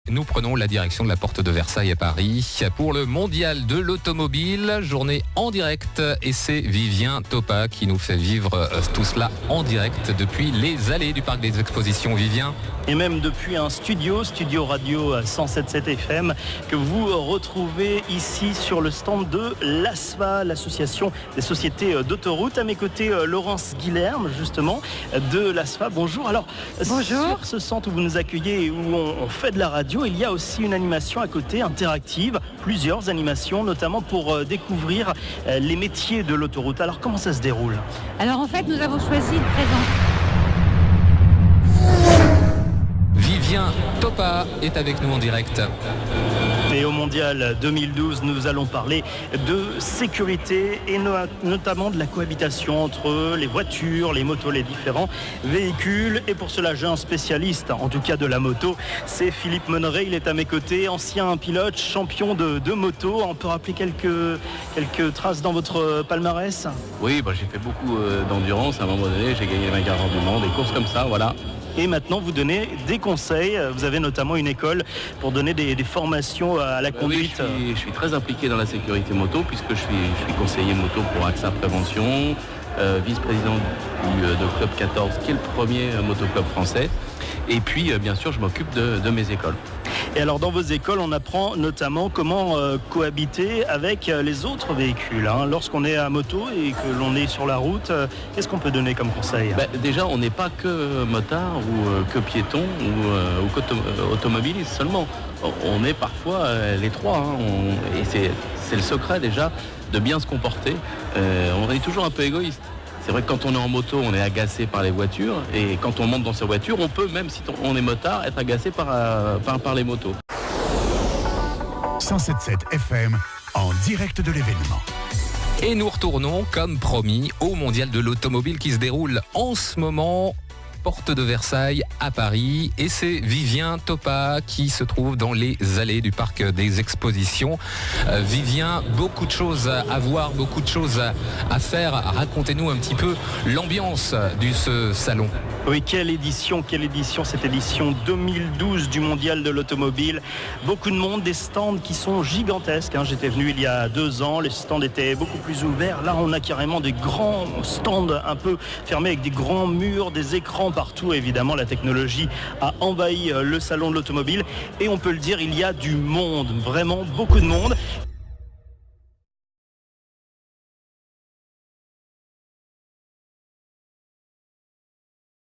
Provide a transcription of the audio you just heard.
nous prenons la direction de la porte de Versailles à Paris pour le mondial de l'automobile, journée en direct, et c'est Vivien Topa qui nous fait vivre tout cela en direct depuis les allées du parc des expositions. Vivien. Et même depuis un studio radio 107.7 FM que vous retrouvez ici sur le stand de l'ASFA, l'association des sociétés d'autoroutes. À mes côtés, Laurence Guilherme, justement, de l'ASFA. Bonjour. Alors, bonjour. Sur ce centre où vous nous accueillez et où on fait de la radio, il y a aussi une animation à côté, interactive, plusieurs animations, notamment pour découvrir les métiers de l'autoroute. Alors, comment ça se déroule ? Alors, en fait, nous avons choisi de présenter. Vivien Topa est avec nous en direct. Et au Mondial 2012, nous allons parler de sécurité et notamment de la cohabitation entre les voitures, les motos, les différents véhicules. Et pour cela, j'ai un spécialiste, en tout cas de la moto, c'est Philippe Monneret. Il est à mes côtés, ancien pilote, champion de moto. On peut rappeler quelques traces dans votre palmarès ? Oui, j'ai fait beaucoup d'endurance. À un moment donné, j'ai gagné 24 heures du Mans, des courses comme ça, voilà. Et maintenant, vous donnez des conseils. Vous avez notamment une école pour donner des formations à la conduite. Oui, je suis très impliqué dans la sécurité moto puisque je suis conseiller moto pour AXA Prévention, vice-président de Club 14, qui est le premier motoclub français. Et puis, bien sûr, je m'occupe de mes écoles. Et alors, dans vos écoles, on apprend notamment comment cohabiter avec les autres véhicules. Lorsqu'on est à moto et que l'on est sur la route, qu'est-ce qu'on peut donner comme conseil ? Déjà, on n'est pas que motard ou que piéton ou qu'automobiliste seulement. On est parfois les trois. Et c'est le secret déjà de bien se comporter. On est toujours un peu égoïste. C'est vrai que quand on est en moto, on est agacé par les voitures. Et quand on monte dans sa voiture, on peut, même si on est motard, être agacé par les motos. 107.7 FM en direct de l'événement. Et nous retournons, comme promis, au Mondial de l'automobile qui se déroule en ce moment, porte de Versailles à Paris. Et c'est Vivien Topa qui se trouve dans les allées du parc des expositions. Vivien, beaucoup de choses à voir, beaucoup de choses à faire. Racontez-nous un petit peu l'ambiance de ce salon. Oui, quelle édition, cette édition 2012 du Mondial de l'automobile. Beaucoup de monde, des stands qui sont gigantesques. J'étais venu il y a 2 ans, les stands étaient beaucoup plus ouverts. Là, on a carrément des grands stands un peu fermés avec des grands murs, des écrans partout. Évidemment, la technologie a envahi le salon de l'automobile. Et on peut le dire, il y a du monde, vraiment beaucoup de monde.